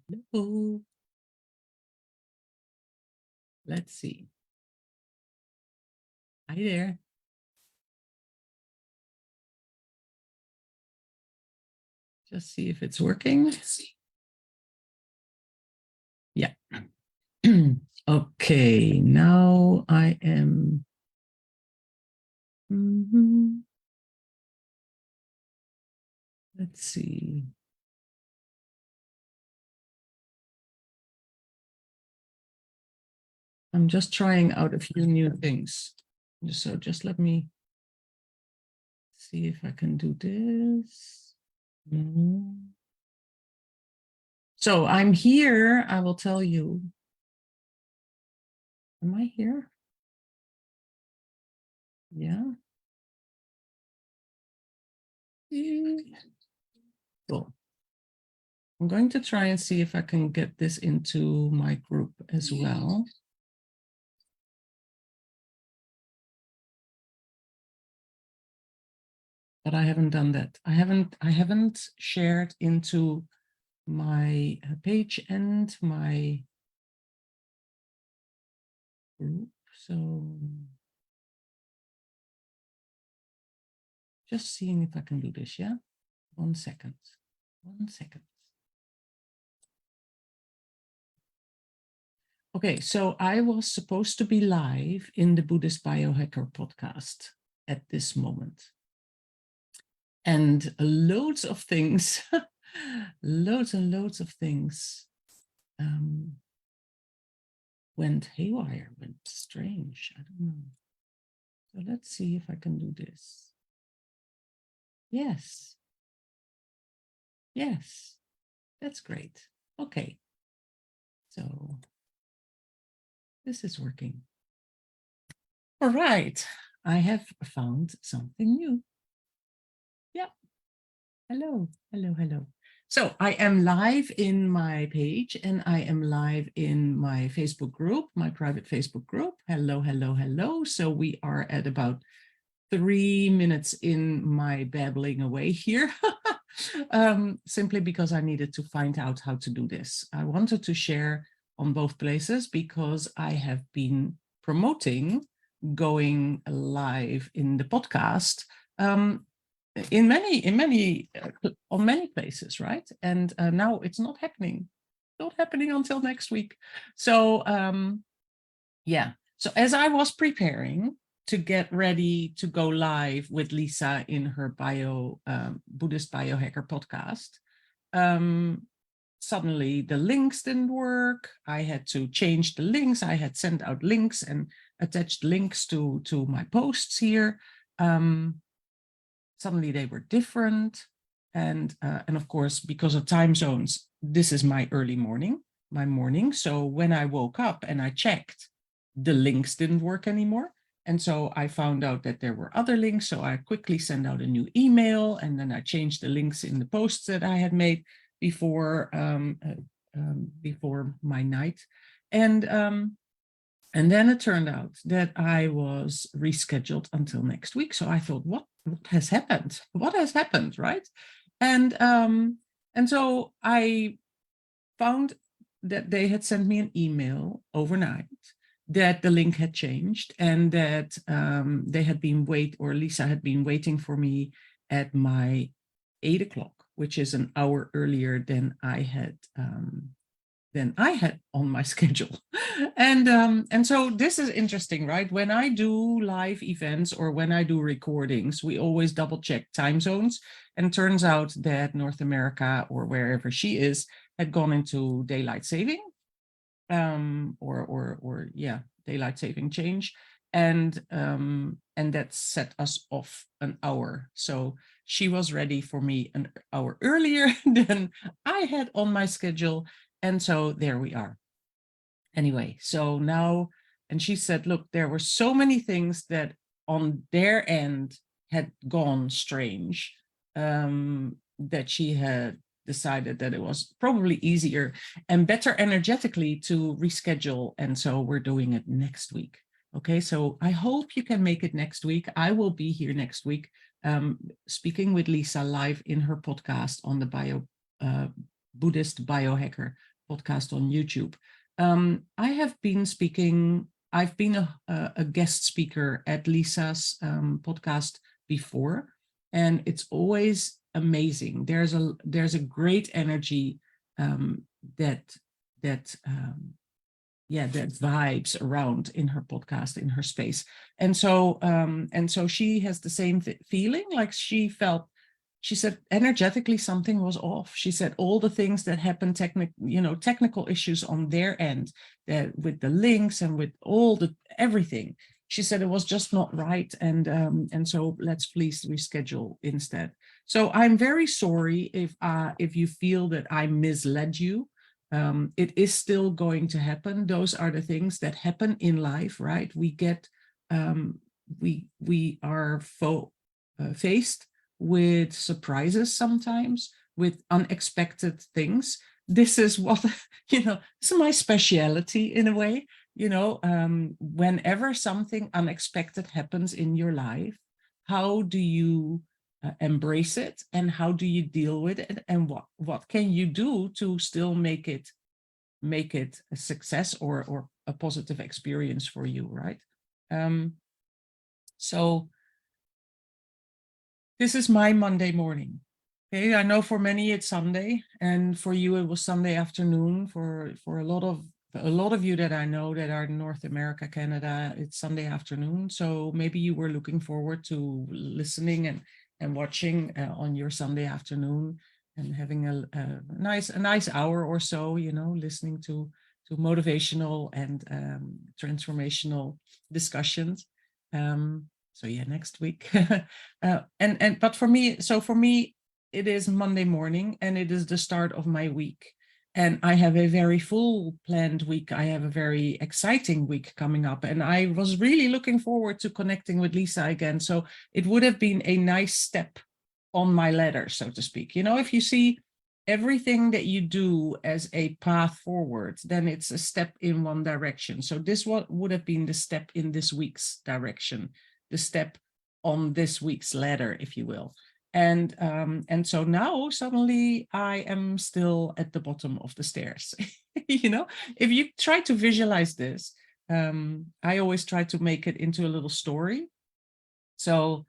Hello. Let's see. Hi there. Just see if it's working. Yeah. Okay, now I am. Let's see. I'm just trying out a few new things. So just let me see if I can do this. So I'm here. I will tell you. Am I here? Yeah. Cool. I'm going to try and see if I can get this into my group as well. But I haven't done that. I haven't shared into my page and my group. So just seeing if I can do this, yeah? 1 second. 1 second. Okay, so I was supposed to be live in the Buddhist Biohacker podcast at this moment. And loads of things, loads and loads of things went haywire, went strange. I don't know. So let's see if I can do this. Yes. Yes, that's great. Okay. So this is working. All right. I have found something new. Yeah. Hello, hello, hello. So I am live in my page and I am live in my Facebook group, my private Facebook group. Hello, hello, hello. So we are at about 3 minutes in my babbling away here, simply because I needed to find out how to do this. I wanted to share on both places because I have been promoting going live in the podcast on many places, right? And now it's not happening. Not happening until next week. So yeah. So as I was preparing to get ready to go live with Lisa in her Buddhist Biohacker podcast, suddenly the links didn't work. I had to change the links. I had sent out links and attached links to my posts here. Suddenly they were different. And of course, because of time zones, this is my early morning, my morning. So when I woke up and I checked, the links didn't work anymore. And so I found out that there were other links. So I quickly sent out a new email and then I changed the links in the posts that I had made before my night. And then it turned out that I was rescheduled until next week. So I thought, what has happened? What has happened, right? And so I found that they had sent me an email overnight that the link had changed and that they had been Lisa had been waiting for me at my 8 o'clock, which is an hour earlier than I had on my schedule. And so this is interesting, right? When I do live events or when I do recordings, we always double check time zones. And it turns out that North America or wherever she is had gone into daylight saving, daylight saving change. And that set us off an hour. So she was ready for me an hour earlier than I had on my schedule. And so there we are. Anyway, so now, and she said, look, there were so many things that on their end had gone strange, that she had decided that it was probably easier and better energetically to reschedule. And so we're doing it next week. Okay, so I hope you can make it next week. I will be here next week, speaking with Lisa live in her podcast on the Buddhist Biohacker podcast on YouTube. I have been speaking. I've been a guest speaker at Lisa's podcast before, and it's always amazing. There's a great energy that that that vibes around in her podcast, in her space. And so she has the same feeling. Like she said energetically something was off. She said all the things that happened, technical issues on their end, that with the links and with all the everything. She said it was just not right, and so let's please reschedule instead. So I'm very sorry if you feel that I misled you. It is still going to happen. Those are the things that happen in life, right? We get we are faced with surprises sometimes, with unexpected things. This is what this is my specialty in a way. Whenever something unexpected happens in your life, how do you embrace it, and how do you deal with it, and what can you do to still make it a success or a positive experience for you, right? So this is my Monday morning. Okay, I know for many it's Sunday, and for you it was Sunday afternoon. For a lot of you that I know that are in North America, Canada, it's Sunday afternoon. So maybe you were looking forward to listening and watching on your Sunday afternoon, and having a nice hour or so, listening to motivational and transformational discussions. So yeah, next week. But for me, it is Monday morning, and it is the start of my week. And I have a very full planned week. I have a very exciting week coming up, and I was really looking forward to connecting with Lisa again. So it would have been a nice step on my ladder, so to speak. If you see everything that you do as a path forward, then it's a step in one direction. So this would have been the step in this week's direction, the step on this week's ladder, if you will. And so now suddenly I am still at the bottom of the stairs. If you try to visualize this, I always try to make it into a little story. So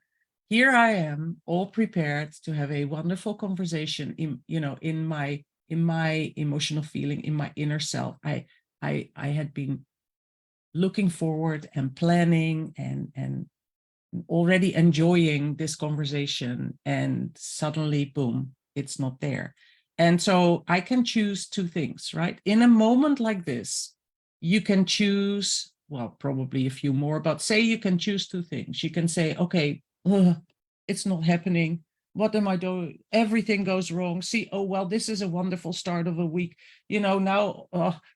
here I am, all prepared to have a wonderful conversation in my emotional feeling, in my inner self. I had been looking forward and planning and already enjoying this conversation, and suddenly, boom, it's not there. And so I can choose two things, right? In a moment like this, you can choose, well, probably a few more, but say you can choose two things. You can say, okay, it's not happening. What am I doing? Everything goes wrong. See, oh, well, this is a wonderful start of a week. Now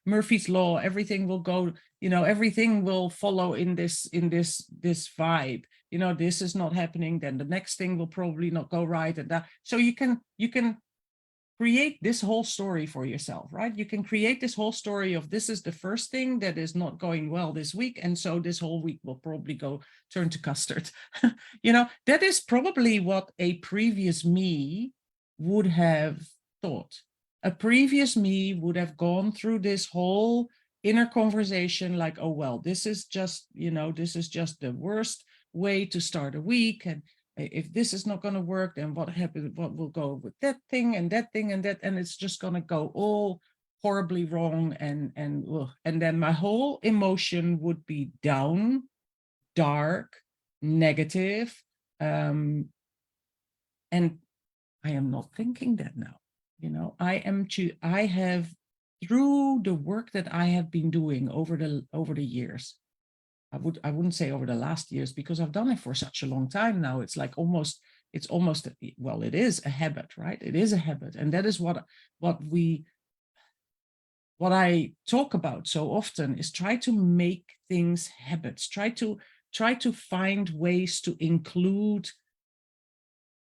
Murphy's Law, everything will go, everything will follow in this vibe. This is not happening, then the next thing will probably not go right. And that. So you can create this whole story for yourself, right? You can create this whole story of this is the first thing that is not going well this week. And so this whole week will probably turn to custard. That is probably what a previous me would have thought. A previous me would have gone through this whole inner conversation like, oh, well, this is just the worst way to start a week. And if this is not going to work, then what happens? What will go with that thing and that thing and that, and it's just going to go all horribly wrong, and then my whole emotion would be down, dark, negative, and I am not thinking that now. I have, through the work that I have been doing over the years. I wouldn't say over the last years, because I've done it for such a long time now. It's like almost, well, it is a habit, right? It is a habit. And that is what I talk about so often, is try to make things habits, try to find ways to include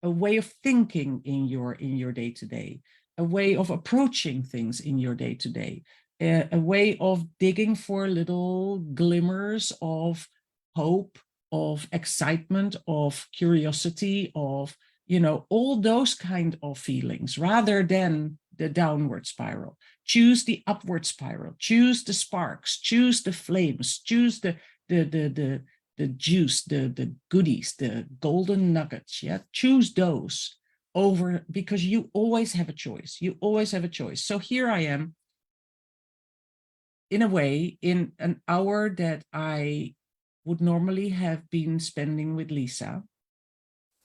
a way of thinking in your day-to-day, a way of approaching things in your day-to-day. A way of digging for little glimmers of hope, of excitement, of curiosity, of, all those kind of feelings, rather than the downward spiral, choose the upward spiral, choose the sparks, choose the flames, choose the juice, the goodies, the golden nuggets. Yeah, choose those over, because you always have a choice. You always have a choice. So here I am, in a way, in an hour that I would normally have been spending with Lisa.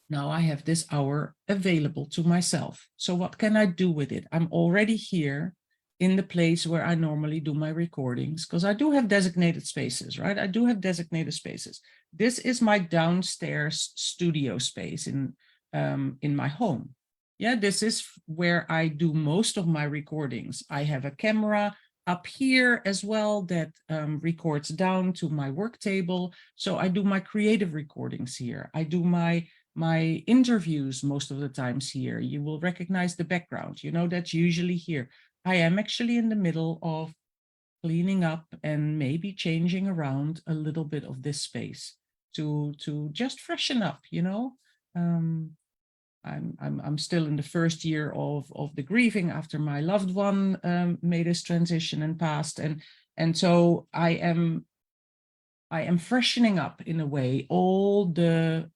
Now I have this hour available to myself. So what can I do with it? I'm already here in the place where I normally do my recordings, because I do have designated spaces, right? I do have designated spaces. This is my downstairs studio space in my home. Yeah, this is where I do most of my recordings. I have a camera up here as well that records down to my work table. So I do my creative recordings here. I do my interviews most of the times here. You will recognize the background. You know, that's usually here. I am actually in the middle of cleaning up and maybe changing around a little bit of this space to just freshen up, you know. I'm still in the first year of the grieving after my loved one made his transition and passed, and so I am freshening up in a way all the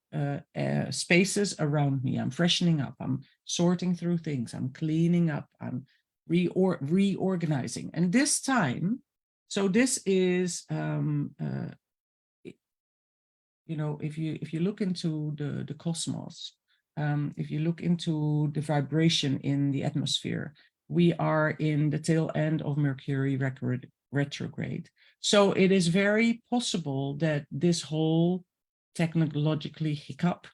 spaces around me. I'm freshening up. I'm sorting through things. I'm cleaning up. I'm reorganizing. And this time, so this is you know, if you look into the cosmos, if you look into the vibration in the atmosphere, we are in the tail end of Mercury retrograde. So it is very possible that this whole technologically hiccup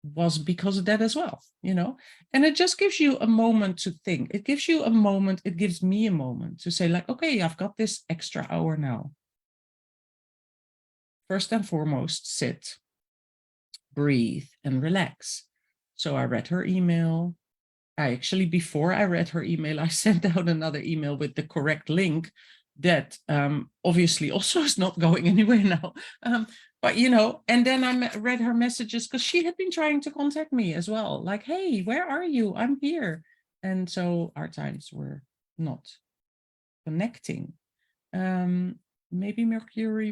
was because of that as well, you know. And it just gives you a moment to think. It gives you a moment, it gives me a moment to say, like, okay, I've got this extra hour now. First and foremost, sit, breathe, and relax. So I read her email. I actually, before I read her email, I sent out another email with the correct link that obviously also is not going anywhere now. But, you know, and then I read her messages because she had been trying to contact me as well. Like, hey, where are you? I'm here. And so our times were not connecting. Maybe Mercury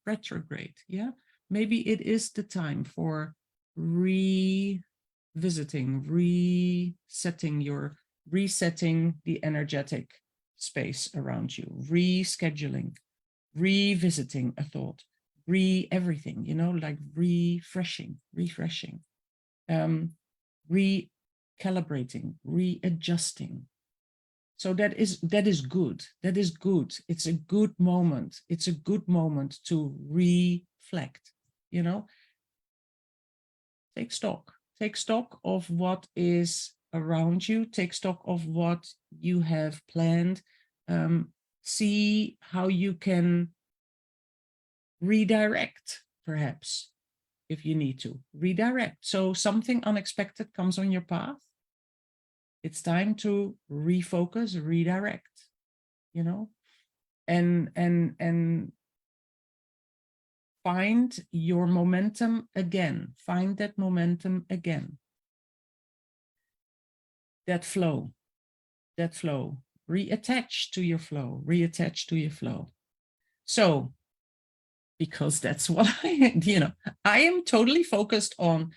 retrograde. Yeah, maybe it is the time for revisiting, resetting the energetic space around you, rescheduling, revisiting a thought, everything, you know, like refreshing, recalibrating, readjusting. So that is good. That is good. It's a good moment. It's a good moment to reflect, you know. Take stock. Take stock of what is around you. Take stock of what you have planned. See how you can redirect, perhaps, if you need to. Redirect. So something unexpected comes on your path. It's time to refocus, redirect, you know, and find your momentum again. Find that momentum again. That flow. Reattach to your flow. Reattach to your flow. So, because that's what I am totally focused on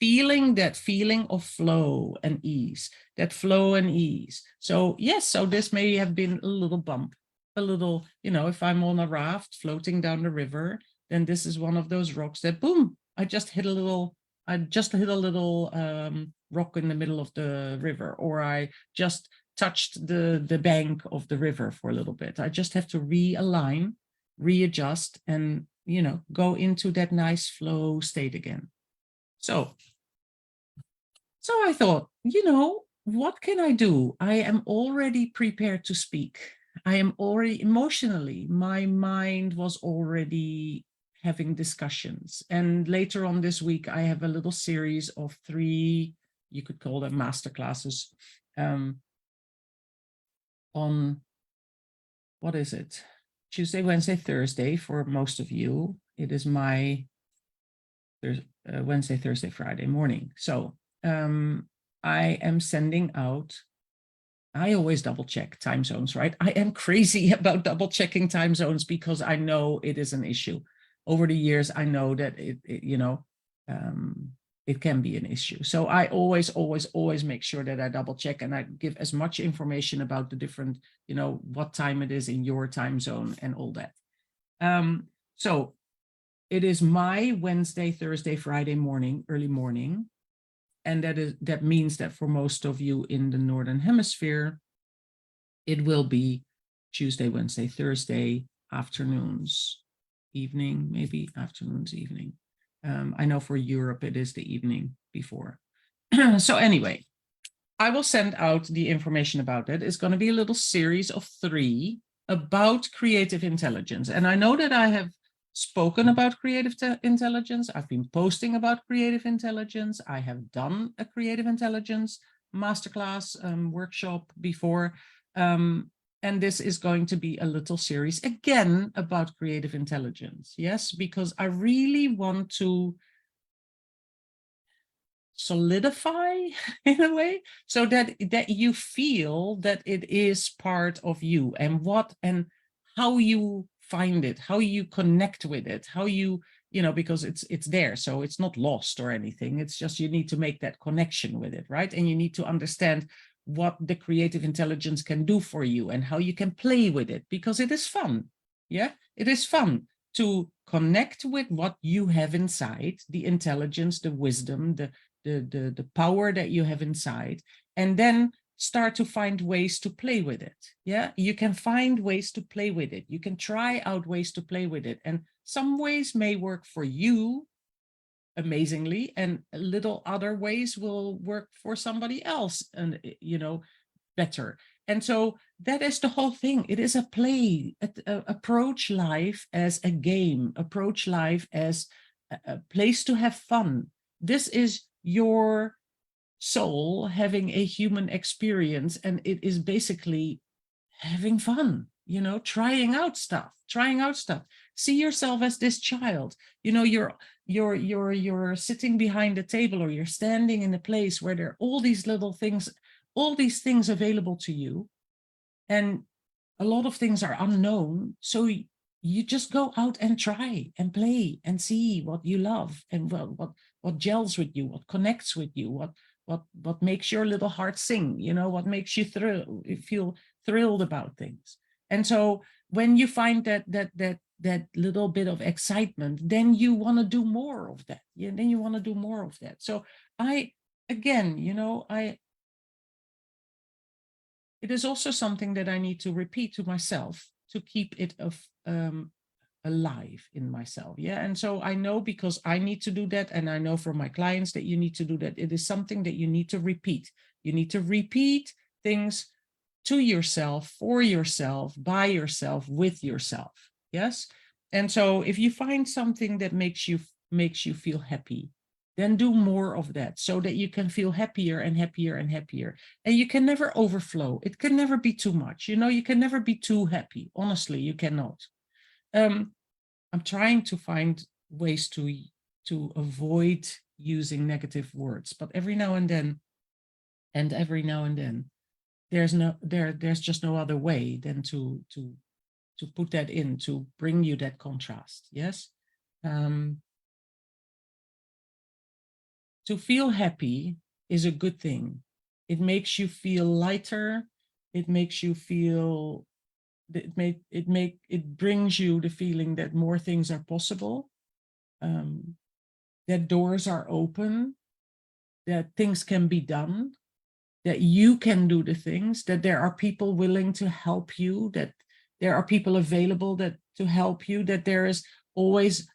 feeling that feeling of flow and ease, So yes, so this may have been a little bump, a little, you know, if I'm on a raft floating down the river, then this is one of those rocks that boom, I just hit a little rock in the middle of the river, or I just touched the bank of the river for a little bit. I just have to realign, readjust, and, you know, go into that nice flow state again. So I thought, you know, what can I do? I am already prepared to speak. I am already emotionally, my mind was already having discussions. And later on this week, I have a little series of 3, you could call them master classes, on, what is it? Tuesday, Wednesday, Thursday for most of you. It is my Wednesday, Thursday, Friday morning. So I am sending out, I always double check time zones, right? I am crazy about double checking time zones because I know it is an issue. Over the years, I know that it can be an issue. So I always make sure that I double check and I give as much information about the different, what time it is in your time zone and all that. So it is my Wednesday, Thursday, Friday morning, early morning. And that means that for most of you in the Northern Hemisphere, it will be Tuesday, Wednesday, Thursday, afternoons, evening, maybe afternoons, evening. I know for Europe, it is the evening before. So anyway, I will send out the information about it. It's going to be a little series of 3 about creative intelligence. And I know that I have spoken about creative intelligence. I've been posting about creative intelligence. I have done a creative intelligence masterclass workshop before. And this is going to be a little series again about creative intelligence. Yes, because I really want to solidify in a way so that you feel that it is part of you and how you find it, how you connect with it, how you because it's there, so it's not lost or anything. It's just you need to make that connection with it, right? And you need to understand what the creative intelligence can do for you and how you can play with it, because it is fun. Yeah, it is fun to connect with what you have inside, the intelligence, the wisdom, the power that you have inside, and then start to find ways to play with it. Yeah, you can find ways to play with it. You can try out ways to play with it. And some ways may work for you amazingly, and little other ways will work for somebody else, and better. And so that is the whole thing. It is a play. Approach life as a game. Approach life as a place to have fun. This is your soul having a human experience, and it is basically having fun, trying out stuff. See yourself as this child. You're sitting behind a table, or you're standing in a place where there are all these little things, all these things available to you, and a lot of things are unknown. So you just go out and try and play and see what you love, and what gels with you, what connects with you, what makes your little heart sing, what makes you feel thrilled about things. And so when you find that little bit of excitement, then you want to do more of that. Yeah, then you want to do more of that. So it is also something that I need to repeat to myself to keep it alive in myself. Yeah. And so I know, because I need to do that, and I know from my clients that you need to do that. It is something that you need to repeat. You need to repeat things to yourself, for yourself, by yourself, with yourself. Yes. And so if you find something that makes you feel happy, then do more of that, so that you can feel happier and happier and happier. And you can never overflow. It can never be too much. You can never be too happy. Honestly, you cannot. I'm trying to find ways to avoid using negative words, but every now and then, there's just no other way than to put that in, to bring you that contrast. Yes. To feel happy is a good thing. It makes you feel lighter. It makes you feel, it brings you the feeling that more things are possible, that doors are open, that things can be done, that you can do the things, that there are people willing to help you, that there are people available to help you, that there is always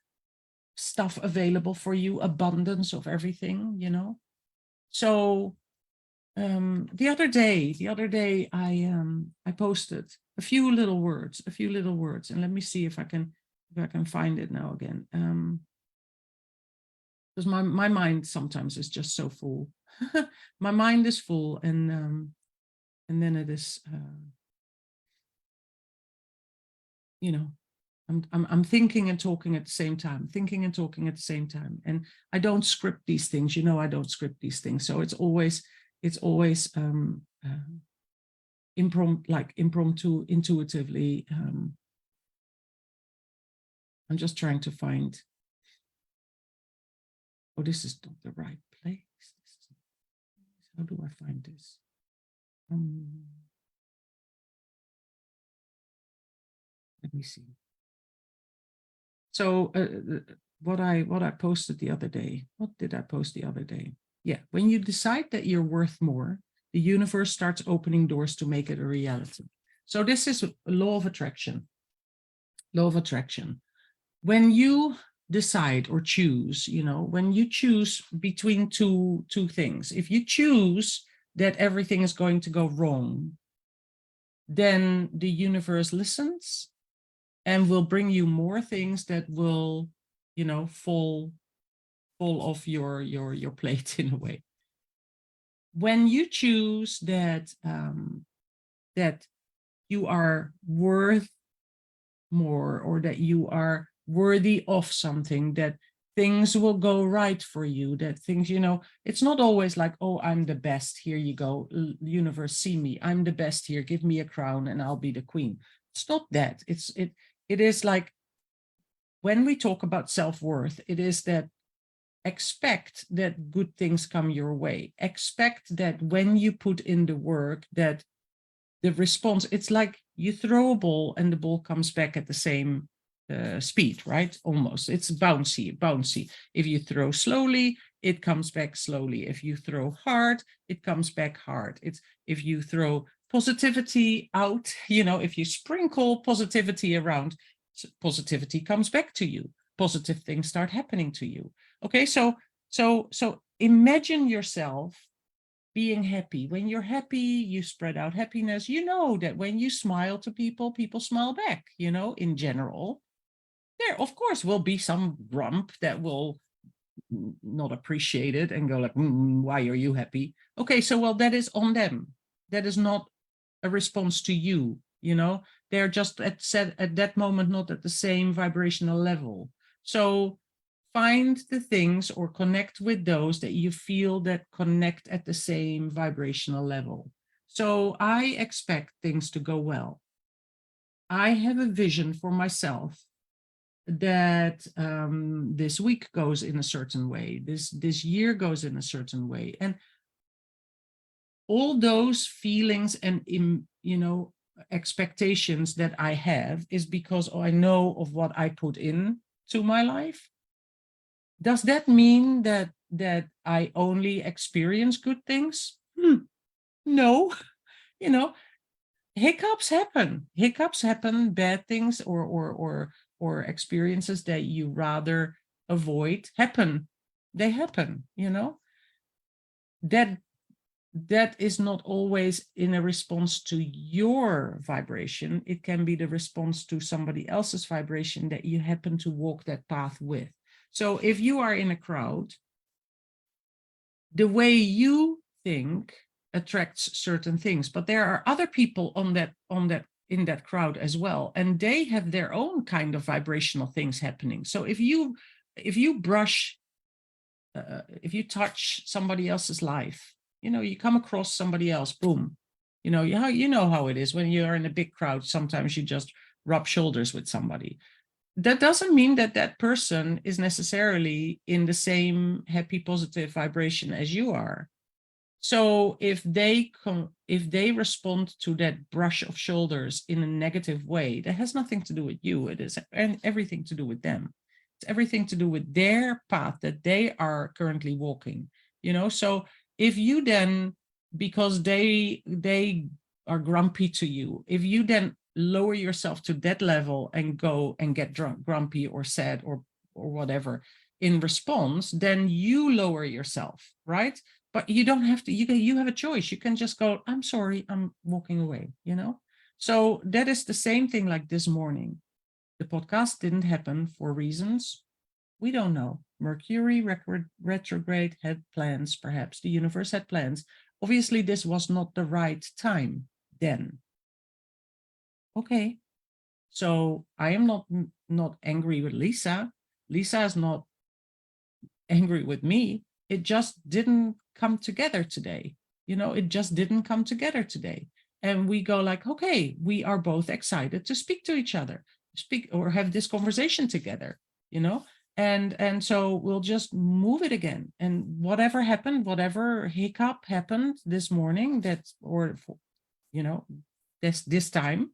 stuff available for you, abundance of everything, So the other day I posted a few little words, and let me see if I can find it now again. Because my mind sometimes is just so full. My mind is full, and then it is I'm thinking and talking at the same time, and I don't script these things. I don't script these things. So it's always, it's always impromptu, intuitively. I'm just trying to find. Oh, this is not the right place. How do I find this? Let me see. So what I posted the other day. What did I post the other day? Yeah, when you decide that you're worth more, the universe starts opening doors to make it a reality. So this is a law of attraction. Law of attraction. When you decide or choose, when you choose between two things, if you choose that everything is going to go wrong, then the universe listens and will bring you more things that will, fall off your plate in a way. When you choose that that you are worth more, or that you are worthy of something, that things will go right for you, that things, it's not always like, oh, I'm the best, here you go, universe, see me, I'm the best here, give me a crown and I'll be the queen. It's not that. It is like, when we talk about self-worth, it is that expect that good things come your way. Expect that when you put in the work, that the response, it's like you throw a ball and the ball comes back at the same speed, right? Almost. It's bouncy. If you throw slowly, it comes back slowly. If you throw hard, it comes back hard. It's if you throw positivity out, if you sprinkle positivity around, positivity comes back to you. Positive things start happening to you. Okay, so imagine yourself being happy. When you're happy, you spread out happiness. You know that when you smile to people, people smile back, in general. There, of course, will be some grump that will not appreciate it and go like, why are you happy? Okay, so, well, that is on them. That is not a response to you, They're just at that moment not at the same vibrational level. So find the things or connect with those that you feel that connect at the same vibrational level. So I expect things to go well. I have a vision for myself that this week goes in a certain way, this year goes in a certain way, and all those feelings and expectations that I have is because I know of what I put in to my life. Does that mean that I only experience good things? No, hiccups happen, bad things or experiences that you rather avoid happen. They happen, that is not always in a response to your vibration. It can be the response to somebody else's vibration that you happen to walk that path with. So if you are in a crowd, the way you think attracts certain things, but there are other people in that crowd as well, and they have their own kind of vibrational things happening. So if you brush, if you touch somebody else's life, you come across somebody else, boom, you know how it is when you're in a big crowd. Sometimes you just rub shoulders with somebody. That doesn't mean that that person is necessarily in the same happy, positive vibration as you are. So if they respond to that brush of shoulders in a negative way, that has nothing to do with you. It is everything to do with them. It's everything to do with their path that they are currently walking. So if you then, because they are grumpy to you, if you then lower yourself to that level and go and get grumpy or sad or whatever in response, then you lower yourself, right? But you don't have to, you have a choice. You can just go, I'm sorry, I'm walking away, So that is the same thing like this morning. The podcast didn't happen for reasons we don't know. Mercury retrograde had plans, perhaps. The universe had plans. Obviously, this was not the right time then. Okay. So I am not angry with Lisa. Lisa is not angry with me. It just didn't come together today. it just didn't come together today. And we go like, okay, we are both excited to speak to each other, speak or have this conversation together, and so we'll just move it again. And whatever happened, whatever hiccup happened this morning, this time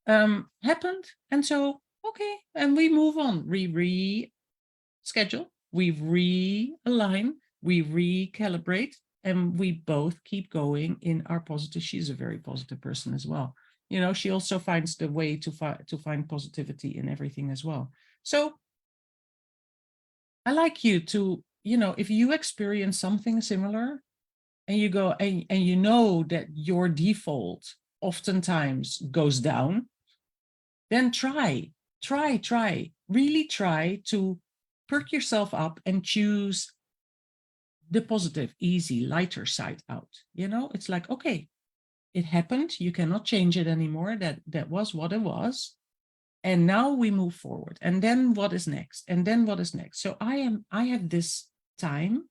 happened. And so, okay, and we move on. We reschedule, we realign, we recalibrate, and we both keep going in our positive. She's a very positive person as well. She also finds the way to find positivity in everything as well. So I like you to, if you experience something similar and you go and you know that your default oftentimes goes down, then really try to perk yourself up and choose the positive, easy, lighter side out. It's like, okay, it happened. You cannot change it anymore. That was what it was. And now we move forward. And then what is next? And then what is next? So I have this time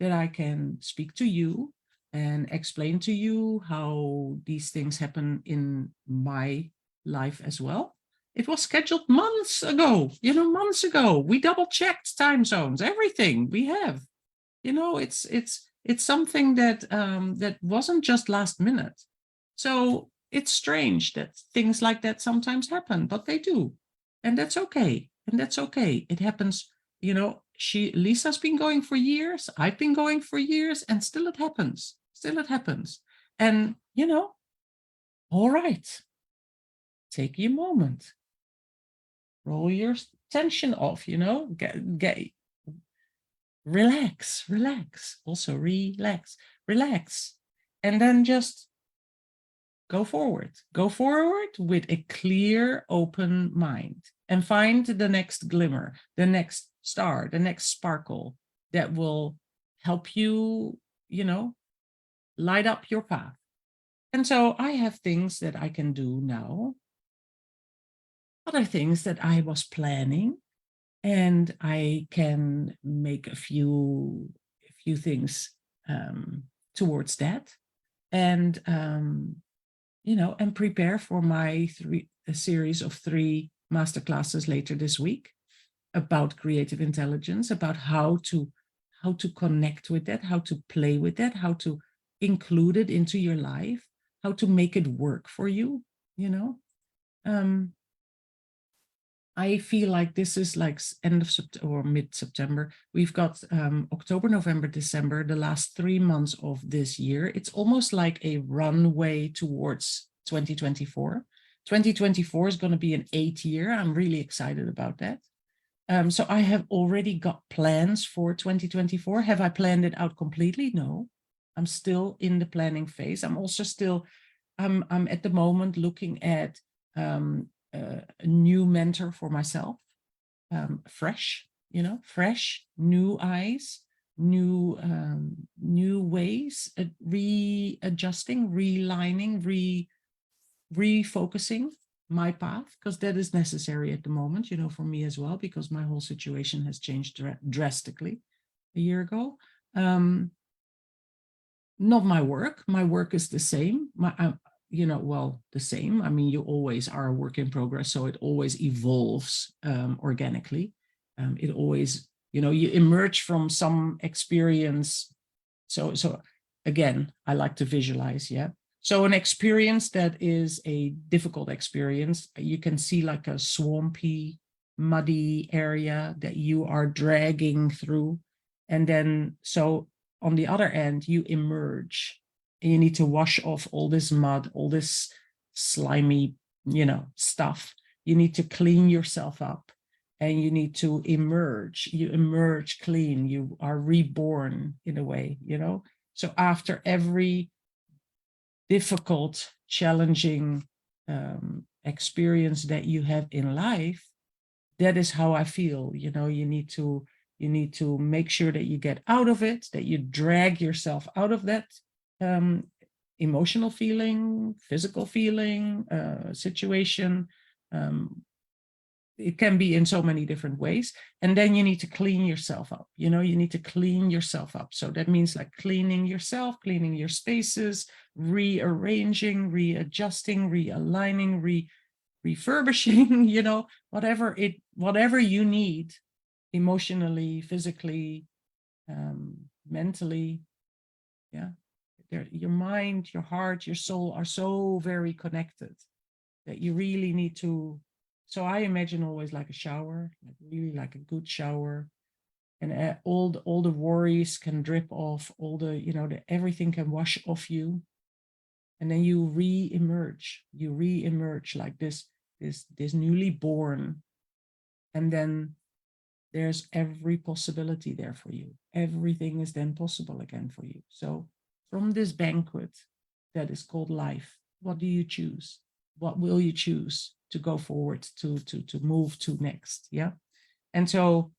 that I can speak to you and explain to you how these things happen in my life as well. It was scheduled months ago, months ago. We double checked time zones, everything we have. It's something that wasn't just last minute. So it's strange that things like that sometimes happen, but they do. And that's okay. And that's okay. It happens, Lisa's been going for years. I've been going for years, and still it happens. Still it happens. And, all right. Take your moment. Roll your tension off, get relax, also relax, and then just go forward with a clear, open mind, and find the next glimmer, the next star, the next sparkle that will help you, light up your path. And so I have things that I can do now, other things that I was planning, and I can make a few things towards that, and and prepare for my series of 3 masterclasses later this week about creative intelligence, about how to connect with that, how to play with that, how to include it into your life, how to make it work for you. I feel like this is like end of September or mid-September. We've got October, November, December, the last 3 months of this year. It's almost like a runway towards 2024. 2024 is going to be an 8th year. I'm really excited about that. So I have already got plans for 2024. Have I planned it out completely? No, I'm still in the planning phase. I'm also still, I'm at the moment looking at a new mentor for myself, fresh, fresh, new eyes, new ways, readjusting, realigning, refocusing my path, because that is necessary at the moment, for me as well, because my whole situation has changed drastically a year ago. Not my work. My work is the same. The same. I mean, you always are a work in progress, so it always evolves organically. It always, you emerge from some experience. So again, I like to visualize, yeah. So an experience that is a difficult experience, you can see like a swampy, muddy area that you are dragging through. And then, so on the other end, you emerge. And you need to wash off all this mud, all this slimy, stuff. You need to clean yourself up, and you need to emerge. You emerge clean. You are reborn in a way, So after every difficult, challenging experience that you have in life, that is how I feel. You need to make sure that you get out of it, that you drag yourself out of that emotional feeling, physical feeling, situation, it can be in so many different ways. And then you need to clean yourself up. You need to clean yourself up. So that means like cleaning yourself, cleaning your spaces, rearranging, readjusting, realigning, refurbishing, whatever you need emotionally, physically, mentally. Yeah. Your mind, your heart, your soul are so very connected that you really need to. So I imagine always like a shower, like really like a good shower, and all the worries can drip off, all the everything can wash off you, and then you re-emerge like this newly born, and then there's every possibility there for you. Everything is then possible again for you. So from this banquet that is called life, what do you choose? What will you choose to go forward, to move to next? Yeah. And so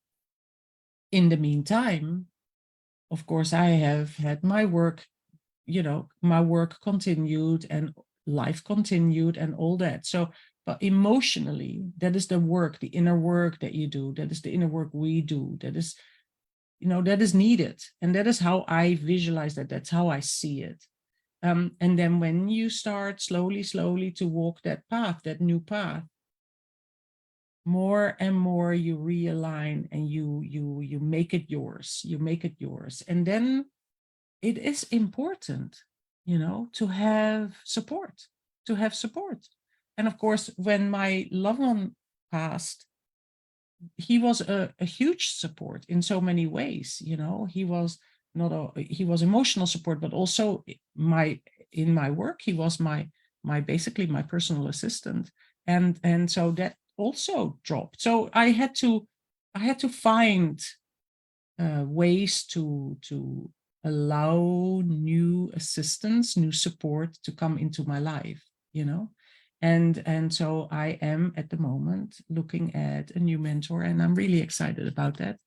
in the meantime, of course, I have had my work, my work continued and life continued and all that. So, but emotionally, that is the work, the inner work that you do. That is the inner work we do. That is, that is needed. And that is how I visualize that. That's how I see it. And then when you start slowly to walk that path, that new path, more and more you realign and you make it yours. You make it yours. And then it is important, to have support, And of course, when my loved one passed, he was a huge support in so many ways. He was he was emotional support, but also in my work, he was my basically my personal assistant. And so that also dropped. So I had to find ways to allow new assistance, new support to come into my life, and so I am at the moment looking at a new mentor, and I'm really excited about that,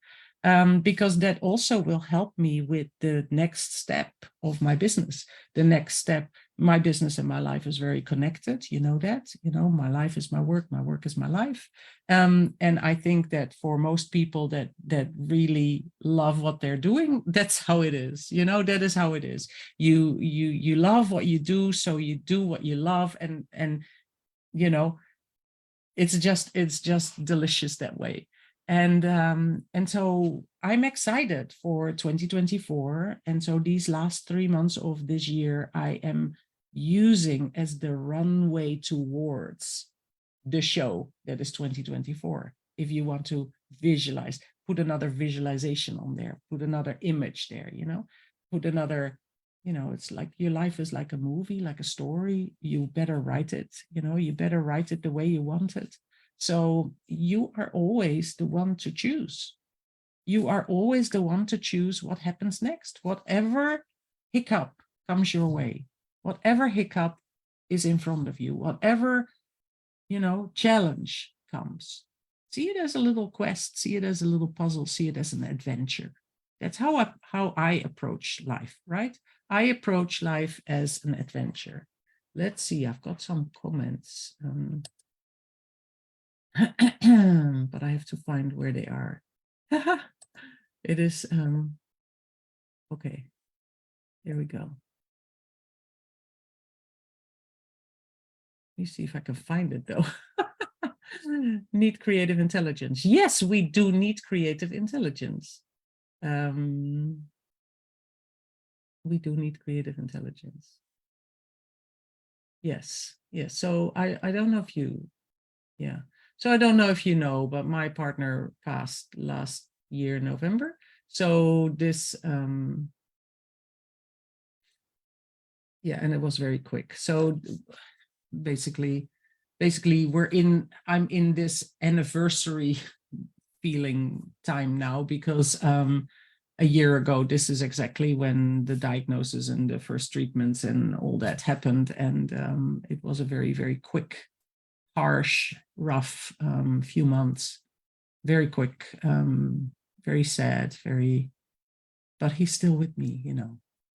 because that also will help me with the next step of my business. The next step, my business and my life is very connected. That, my life is my work is my life. And I think that for most people that really love what they're doing, that's how it is. That is how it is. You love what you do, so you do what you love, and it's just delicious that way. And so I'm excited for 2024. And so these last 3 months of this year, I am using as the runway towards the show that is 2024. If you want to visualize, put another visualization on there, put another image there, put another, it's like your life is like a movie, like a story. You better write it, you better write it the way you want it. So you are always the one to choose. You are always the one to choose what happens next. Whatever hiccup comes your way, whatever hiccup is in front of you, whatever, challenge comes, see it as a little quest, see it as a little puzzle, see it as an adventure. That's how I approach life, right? I approach life as an adventure. Let's see, I've got some comments. But I have to find where they are. It is, okay, here we go. Let me see if I can find it though. Need creative intelligence. Yes, we do need creative intelligence. We do need creative intelligence. Yes. So I don't know if you, yeah. So I don't know if you know, but my partner passed last year, November. So this, yeah, and it was very quick. So basically I'm in this anniversary feeling time now, because a year ago, this is exactly when the diagnosis and the first treatments and all that happened. And it was a very, very quick, harsh, rough few months, very quick, very sad, but he's still with me,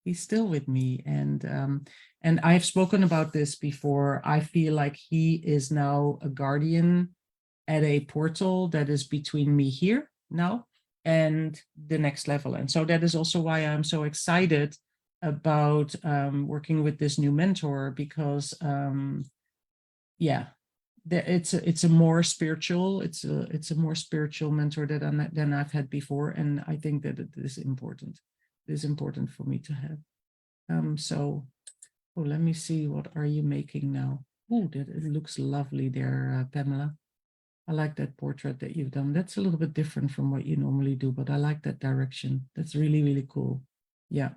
he's still with me. And I've spoken about this before. I feel like he is now a guardian at a portal that is between me here now and the next level. And so that is also why I'm so excited about working with this new mentor, because yeah, it's a more spiritual, it's a more spiritual mentor than I've had before, and I think that it is important. It is important for me to have. So, oh, let me see, what are you making now? Oh, that it looks lovely there, Pamela. I like that portrait that you've done. That's a little bit different from what you normally do, but I like that direction. That's really, really cool. Yeah.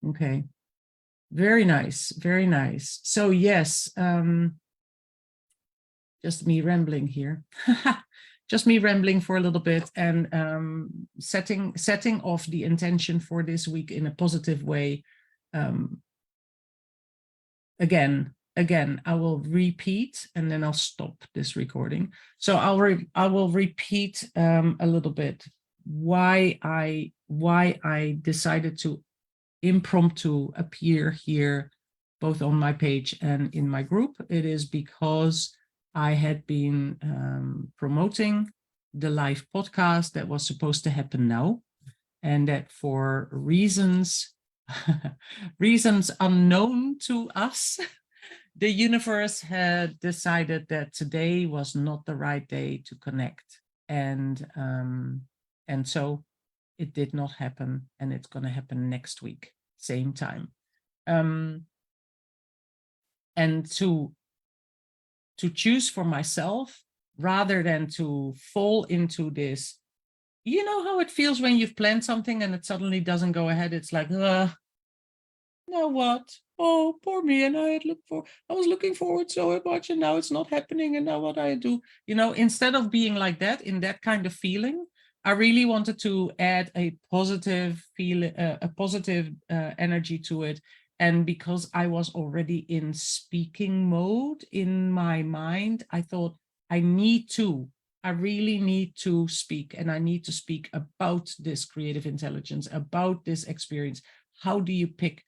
Okay. Very nice. Very nice. So yes, just me rambling here. Just me rambling for a little bit, and setting off the intention for this week in a positive way. Again, I will repeat, and then I'll stop this recording. So I will repeat a little bit why I decided to impromptu appear here, both on my page and in my group. It is because I had been promoting the live podcast that was supposed to happen now, and that for reasons reasons unknown to us, the universe had decided that today was not the right day to connect, and so it did not happen, and it's going to happen next week, same time. And to choose for myself, rather than to fall into this, you know how it feels when you've planned something and it suddenly doesn't go ahead. It's like, now what? Oh, poor me. And I was looking forward so much, and now it's not happening. And now what I do, instead of being like that, in that kind of feeling, I really wanted to add a positive energy to it. And because I was already in speaking mode in my mind, I thought I really need to speak, and I need to speak about this creative intelligence, about this experience. How do you pick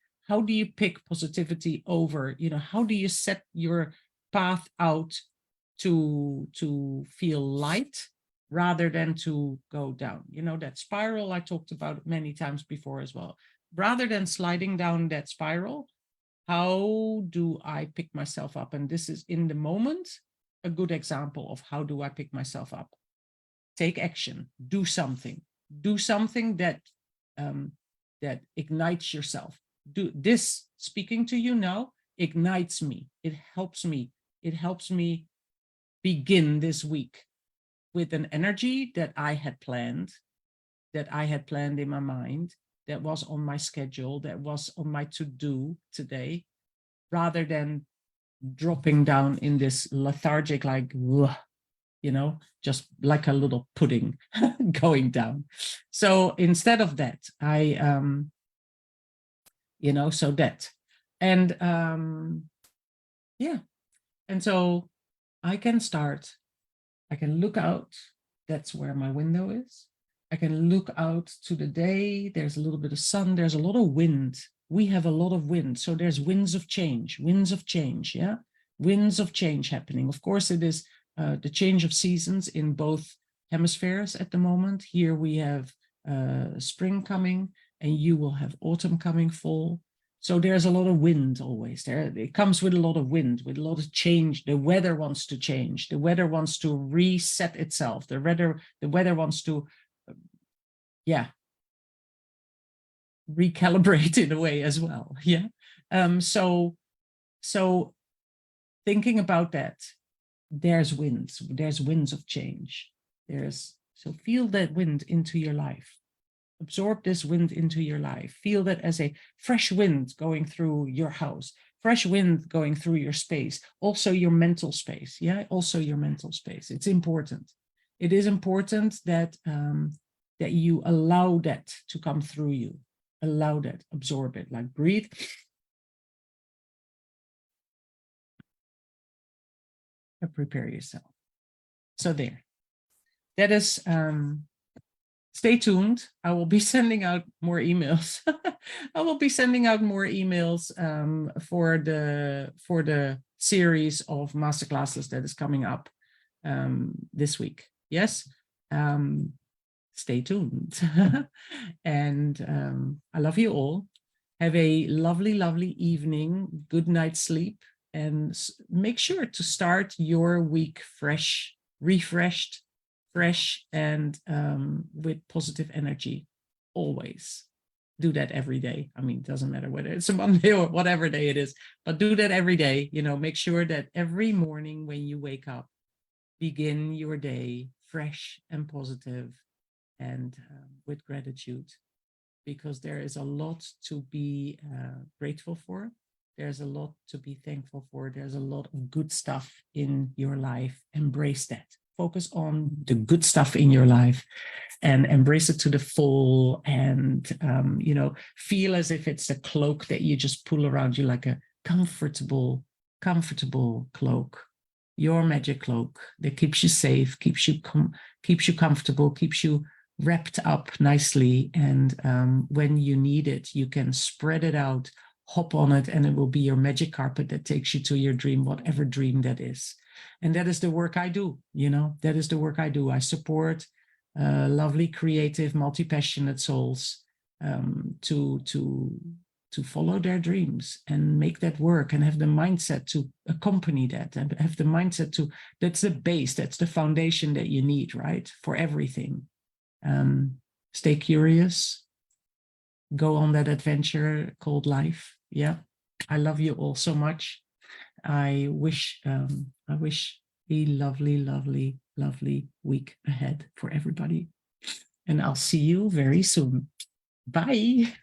positivity over, how do you set your path out to feel light rather than to go down? That spiral I talked about many times before as well. Rather than sliding down that spiral, how do I pick myself up? And this is, in the moment, a good example of how do I pick myself up. Take action, do something that that ignites yourself. Do this. Speaking to you now ignites me. It helps me begin this week with an energy that I had planned in my mind, that was on my schedule, that was on my to-do today, rather than dropping down in this lethargic, like, just like a little pudding going down. So instead of that, I so that, and yeah, and so I can look out. That's where my window is. I can look out to the day. There's a little bit of sun. There's a lot of wind. We have a lot of wind. So there's winds of change, yeah? Winds of change happening. Of course, it is the change of seasons in both hemispheres at the moment. Here we have spring coming, and you will have autumn coming, fall. So there's a lot of wind always there. It comes with a lot of wind, with a lot of change. The weather wants to change. The weather wants to reset itself. The weather wants to, recalibrate in a way as well. Yeah. So thinking about that, there's winds of change. So feel that wind into your life. Absorb this wind into your life. Feel that as a fresh wind going through your house, fresh wind going through your space, also your mental space. Yeah, also your mental space. It's important. It is important that that you allow that to come through you. Allow that, absorb it, like breathe. And prepare yourself. So there. That is stay tuned. I will be sending out more emails. I will be sending out more emails for the series of masterclasses that is coming up. this week. Yes. Stay tuned. And I love you all. Have a lovely, lovely evening. Good night's sleep. And make sure to start your week fresh, refreshed, fresh, and with positive energy. Always do that every day. I mean, it doesn't matter whether it's a Monday or whatever day it is, but do that every day. Make sure that every morning when you wake up, begin your day fresh and positive and with gratitude, because there is a lot to be grateful for. There's a lot to be thankful for. There's a lot of good stuff in your life. Embrace that. Focus on the good stuff in your life and embrace it to the full, and feel as if it's a cloak that you just pull around you, like a comfortable cloak, your magic cloak that keeps you safe, keeps you comfortable, keeps you wrapped up nicely. And when you need it, you can spread it out, hop on it, and it will be your magic carpet that takes you to your dream, whatever dream that is. And that is the work I do. That is the work I do. I support lovely, creative, multi-passionate souls to follow their dreams and make that work, and have the mindset to accompany that, and have the mindset to, that's the base, that's the foundation that you need, right, for everything. Stay curious, go on that adventure called life. Yeah, I love you all so much. I wish a lovely, lovely, lovely week ahead for everybody, and I'll see you very soon. Bye.